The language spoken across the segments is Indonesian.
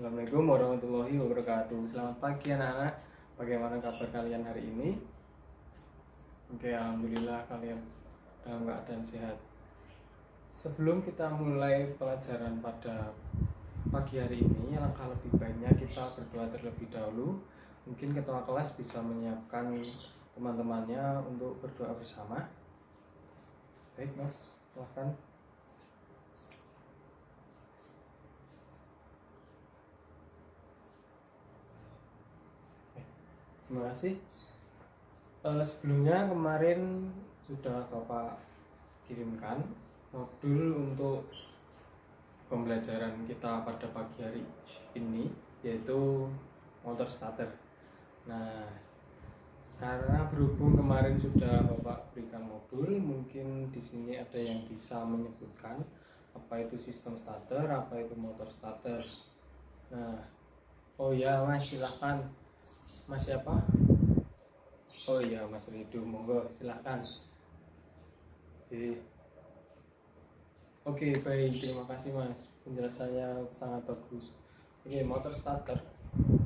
Assalamualaikum warahmatullahi wabarakatuh. Selamat pagi anak-anak. Bagaimana kabar kalian hari ini? Oke, alhamdulillah kalian dalam keadaan sehat. Sebelum kita mulai pelajaran pada pagi hari ini, alangkah lebih baiknya kita berdoa terlebih dahulu. Mungkin ketua kelas bisa menyiapkan teman-temannya untuk berdoa bersama. Baik, Mas, silahkan. Terima kasih. Sebelumnya kemarin sudah Bapak kirimkan modul untuk pembelajaran kita pada pagi hari ini, yaitu motor starter. Nah, karena berhubung kemarin sudah Bapak berikan modul, mungkin di sini ada yang bisa menyebutkan apa itu sistem starter, apa itu motor starter. Nah, oh ya Mas, silahkan. Mas siapa? Oh iya, Mas Ridu, monggo silahkan. Oke, baik, terima kasih Mas, penjelasannya sangat bagus. Oke, motor starter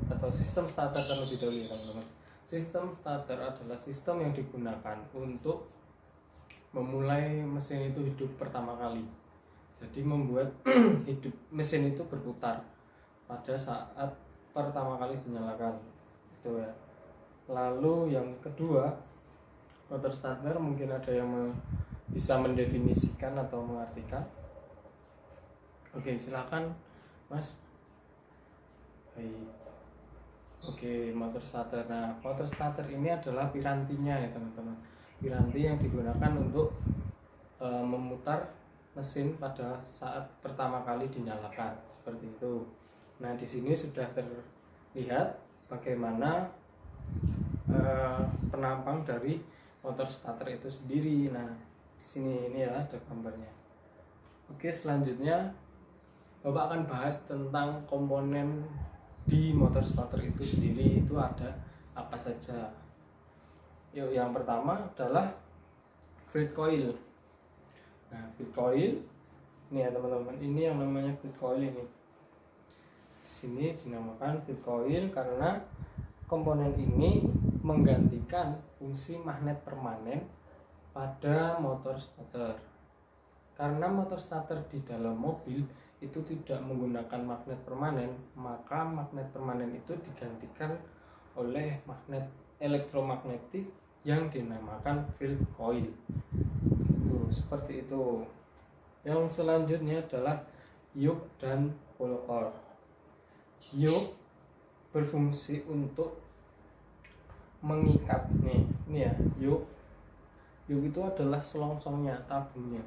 atau sistem starter terlebih dahulu ya teman-teman. Sistem starter adalah sistem yang digunakan untuk memulai mesin itu hidup pertama kali. Jadi membuat hidup mesin itu berputar pada saat pertama kali dinyalakan. Itu ya. Lalu yang kedua, motor starter mungkin ada yang bisa mendefinisikan atau mengartikan. Oke, silakan Mas. Baik. Oke, motor starter. Nah, motor starter ini adalah pirantinya ya teman-teman. Piranti yang digunakan untuk memutar mesin pada saat pertama kali dinyalakan, seperti itu. Nah, di sini sudah terlihat bagaimana penampang dari motor starter itu sendiri. Nah, di sini ini ya ada gambarnya. Oke, selanjutnya Bapak akan bahas tentang komponen di motor starter itu sendiri, itu ada apa saja. Yuk, yang pertama adalah field coil. Nah, field coil ini ya teman-teman, ini yang namanya field coil ini. Di sini dinamakan field coil karena komponen ini menggantikan fungsi magnet permanen pada motor starter. Karena motor starter di dalam mobil itu tidak menggunakan magnet permanen, maka magnet permanen itu digantikan oleh magnet elektromagnetik yang dinamakan field coil. Itu seperti itu. Yang selanjutnya adalah yoke dan pole core. Yoke berfungsi untuk mengikat ini ya, yoke itu adalah selongsongnya, tabungnya.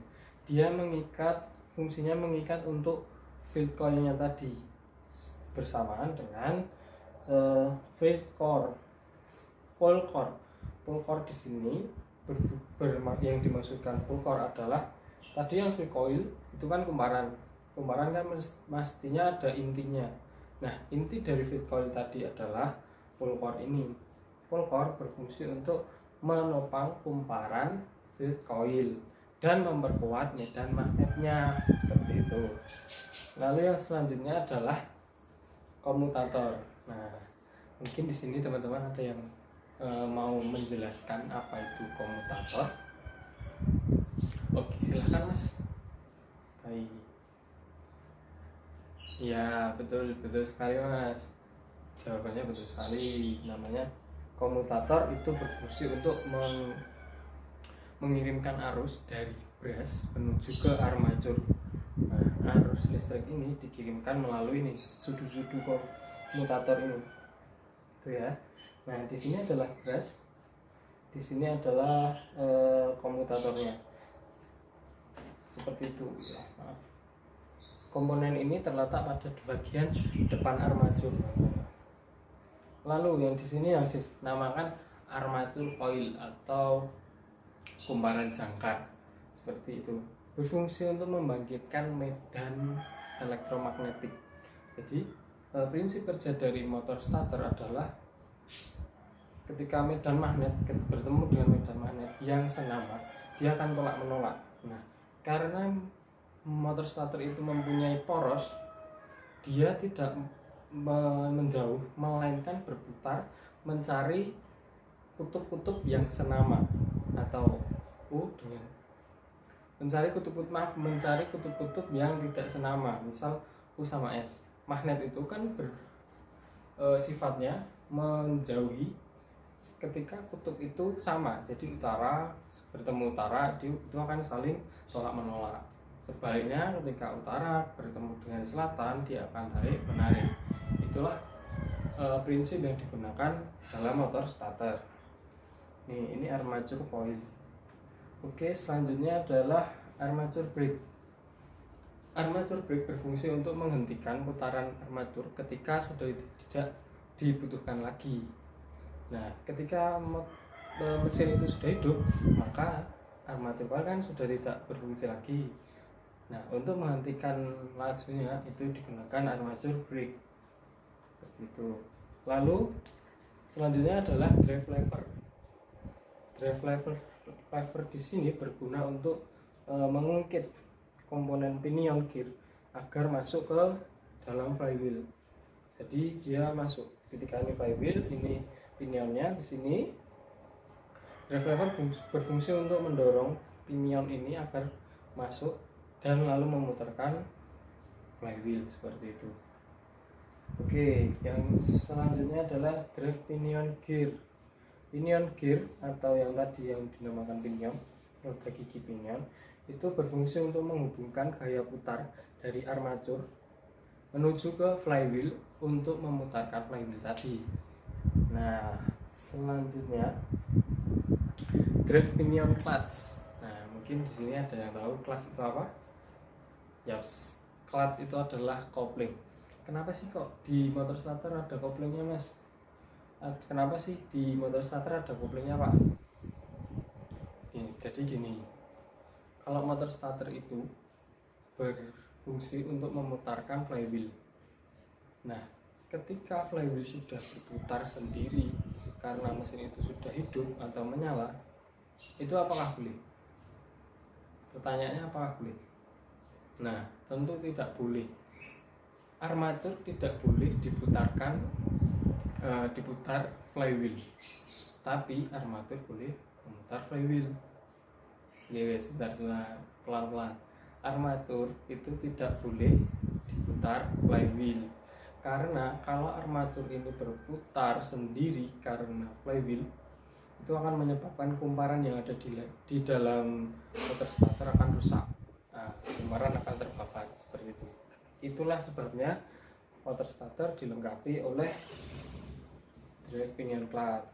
Dia mengikat, fungsinya mengikat untuk field coilnya tadi bersamaan dengan field core, pole core di sini yang dimaksudkan pole core adalah tadi yang field coil itu kan kumparan kan mestinya ada intinya. Nah, inti dari field coil tadi adalah pole core ini. Pole core berfungsi untuk menopang kumparan field coil dan memperkuat medan magnetnya, seperti itu. Lalu yang selanjutnya adalah komutator. Nah, mungkin di sini teman-teman ada yang mau menjelaskan apa itu komutator. Oke, silahkan Mas. Baik. Ya, betul sekali Mas. Jawabannya betul sekali. Namanya komutator itu berfungsi untuk mengirimkan arus dari brush menuju ke armatur. Nah, arus listrik ini dikirimkan melalui ini sudu-sudu komutator ini. Itu ya. Nah, di sini adalah brush. Di sini adalah komutatornya. Seperti itu ya. Maaf. Komponen ini terletak pada bagian depan armatur. Lalu yang di sini yang dinamakan armatur coil atau kumparan jangkar, seperti itu. Berfungsi untuk membangkitkan medan elektromagnetik. Jadi prinsip kerja dari motor starter adalah ketika medan magnet bertemu dengan medan magnet yang senama, dia akan tolak menolak. Nah, karena motor starter itu mempunyai poros, dia tidak menjauh, melainkan berputar mencari kutub-kutub yang senama, atau dengan mencari kutub-kutub yang tidak senama. Misal U sama S. Magnet itu kan sifatnya menjauhi ketika kutub itu sama. Jadi utara bertemu utara itu akan saling tolak menolak. Sebaliknya ketika utara bertemu dengan selatan, dia akan tarik menarik. Itulah prinsip yang digunakan dalam motor starter. Ini armature coil. Oke, selanjutnya adalah armature brake. Armature brake berfungsi untuk menghentikan putaran armatur ketika sudah tidak dibutuhkan lagi. Nah, ketika mesin itu sudah hidup, maka armature coil kan sudah tidak berfungsi lagi. Nah, untuk menghentikan lajunya itu digunakan armature brake. Seperti itu. Lalu selanjutnya adalah drive lever. Drive lever di sini berguna untuk mengungkit komponen pinion gear agar masuk ke dalam flywheel. Jadi dia masuk ketika ini flywheel, ini pinionnya di sini. Drive lever berfungsi untuk mendorong pinion ini agar masuk dan lalu memutarkan flywheel seperti itu. Oke, yang selanjutnya adalah drive pinion gear. Pinion gear atau yang tadi yang dinamakan pinion, roda gigi pinion, itu berfungsi untuk menghubungkan gaya putar dari armatur menuju ke flywheel untuk memutarkan flywheel tadi. Nah, selanjutnya drive pinion clutch. Nah, mungkin di sini ada yang tahu clutch itu apa? Yes, clutch itu adalah kopling. Kenapa sih kok di motor starter ada koplingnya, Mas? Kenapa sih di motor starter ada koplingnya, Pak? Jadi gini, kalau motor starter itu berfungsi untuk memutarkan flywheel. Nah, ketika flywheel sudah berputar sendiri karena mesin itu sudah hidup atau menyala, itu apakah boleh? Pertanyaannya apakah boleh? Nah, tentu tidak boleh. Armatur tidak boleh diputar flywheel, tapi armatur boleh memutar flywheel. Ya, sebentar, pelan-pelan. Armatur itu tidak boleh diputar flywheel, karena kalau armatur ini berputar sendiri karena flywheel, itu akan menyebabkan kumparan yang ada di dalam motor starter akan rusak. Nah, kumparan akan terbakar seperti itu. Itulah sebabnya motor starter dilengkapi oleh drive pinion clutch.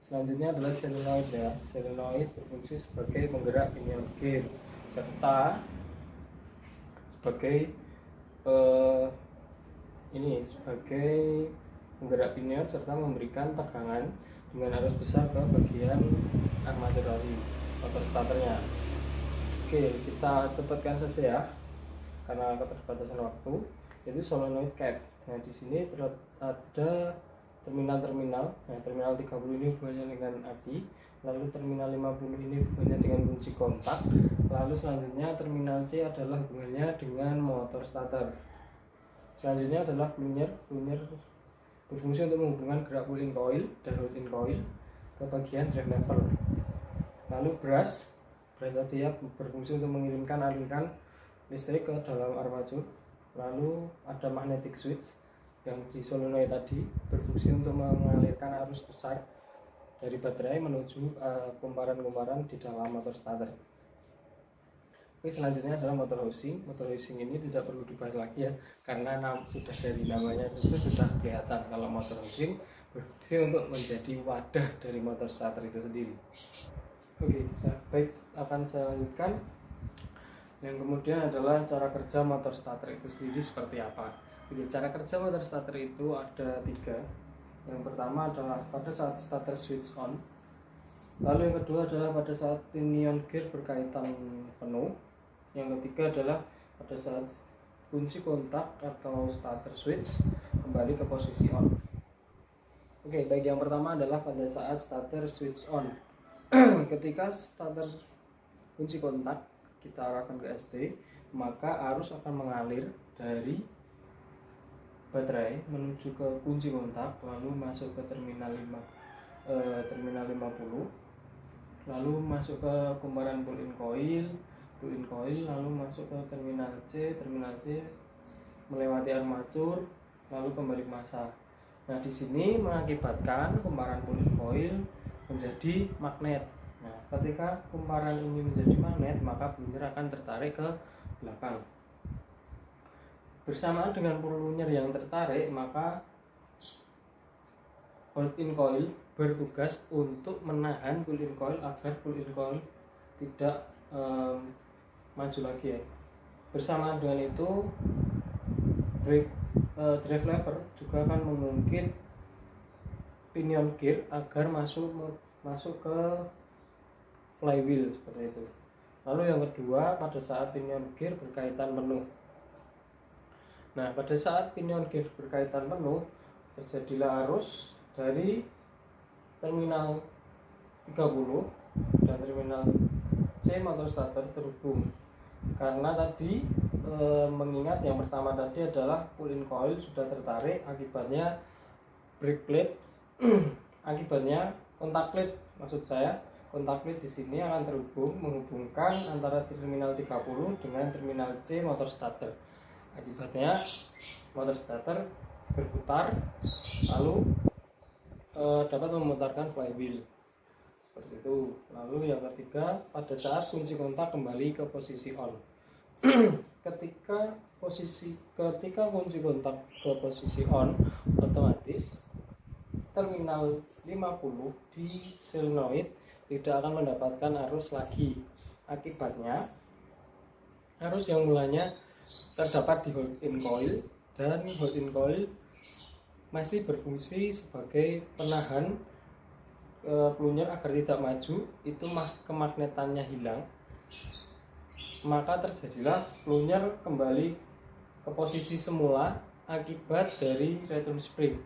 Selanjutnya adalah solenoid ya. Solenoid berfungsi sebagai penggerak pinion gear serta sebagai sebagai penggerak pinion serta memberikan tegangan dengan arus besar ke bagian armatur motor starternya. Oke, kita cepatkan saja ya karena keterbatasan waktu. Yaitu solenoid cap. Nah, di sini ada terminal-terminal. Nah, terminal 30 ini hubungannya dengan aki, lalu terminal 50 ini hubungannya dengan kunci kontak, lalu selanjutnya terminal C adalah hubungannya dengan motor starter. Selanjutnya adalah plunger berfungsi untuk menghubungkan gerak pull-in coil dan hold-in coil ke bagian drive lever. Lalu brush tadi ya berfungsi untuk mengirimkan aliran listrik ke dalam armatur. Lalu ada magnetic switch yang di solenoid tadi berfungsi untuk mengalirkan arus besar dari baterai menuju kumparan-kumparan di dalam motor starter. Oke, selanjutnya adalah motor housing. Motor housing ini tidak perlu dibahas lagi ya, karena sudah dari namanya saja sudah kelihatan kalau motor housing berfungsi untuk menjadi wadah dari motor starter itu sendiri. Oke, baik, akan saya lanjutkan. Yang kemudian adalah cara kerja motor starter itu sendiri seperti apa. Jadi, cara kerja motor starter itu ada 3. Yang pertama adalah pada saat starter switch on. Lalu yang kedua adalah pada saat pinion gear berkaitan penuh. Yang ketiga adalah pada saat kunci kontak atau starter switch kembali ke posisi on. Oke, baik, yang pertama adalah pada saat starter switch on. Ketika starter kunci kontak kita arahkan ke ST, maka arus akan mengalir dari baterai menuju ke kunci kontak, lalu masuk ke terminal 50, lalu masuk ke kumparan pull-in coil, lalu masuk ke terminal C melewati armatur, lalu kembali ke massa. Nah, di sini mengakibatkan kumparan pull-in coil menjadi magnet. Nah, ketika kumparan ini menjadi magnet, maka plunger akan tertarik ke belakang. Bersamaan dengan plunger yang tertarik, maka hold-in coil bertugas untuk menahan pull-in coil agar pull-in coil tidak maju lagi ya. Bersamaan dengan itu, drive lever juga akan mengungkit pinion gear agar masuk ke flywheel seperti itu. Lalu yang kedua, pada saat pinion gear berkaitan penuh. Nah, pada saat pinion gear berkaitan penuh, terjadilah arus dari terminal 30 dan terminal C motor starter terhubung. Karena tadi mengingat yang pertama tadi adalah pull-in coil sudah tertarik, akibatnya brake plate akibatnya kontak plate di sini akan menghubungkan antara terminal 30 dengan terminal C motor starter. Akibatnya motor starter berputar lalu dapat memutarkan flywheel seperti itu. Lalu yang ketiga, pada saat kunci kontak kembali ke posisi on. ketika kunci kontak ke posisi on, otomatis terminal 50 di solenoid tidak akan mendapatkan arus lagi. Akibatnya arus yang mulanya terdapat di hold-in coil, dan hold-in coil masih berfungsi sebagai penahan plunger agar tidak maju, itu kemagnetannya hilang, maka terjadilah plunger kembali ke posisi semula akibat dari return spring.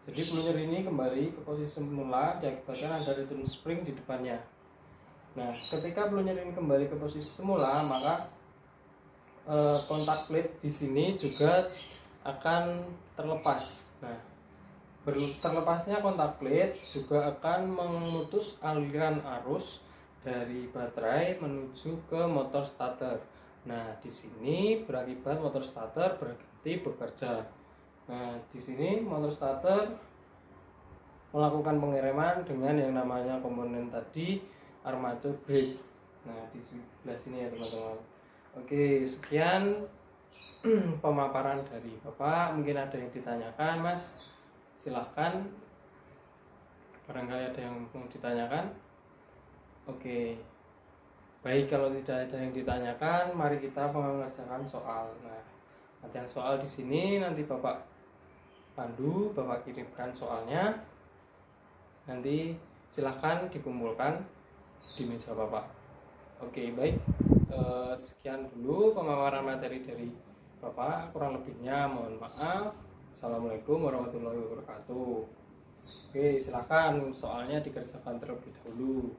Jadi plunger ini kembali ke posisi semula diakibatkan ada return spring di depannya. Nah, ketika plunger ini kembali ke posisi semula, maka kontak plate di sini juga akan terlepas. Nah, terlepasnya kontak plate juga akan memutus aliran arus dari baterai menuju ke motor starter. Nah, di sini berakibat motor starter berhenti bekerja. Nah, di sini motor starter melakukan pengereman dengan yang namanya komponen tadi, armature brake. Nah, di sebelah sini ya teman-teman. Oke, sekian pemaparan dari Bapak. Mungkin ada yang ditanyakan, Mas? Silahkan, barangkali ada yang mau ditanyakan. Oke, baik, kalau tidak ada yang ditanyakan, mari kita mengerjakan soal. Nah, latihan soal di sini nanti Bapak pandu, Bapak kirimkan soalnya. Nanti silahkan dikumpulkan di meja Bapak. Oke, baik, sekian dulu pemaparan materi dari Bapak. Kurang lebihnya mohon maaf. Assalamualaikum warahmatullahi wabarakatuh. Oke, silakan soalnya dikerjakan terlebih dahulu.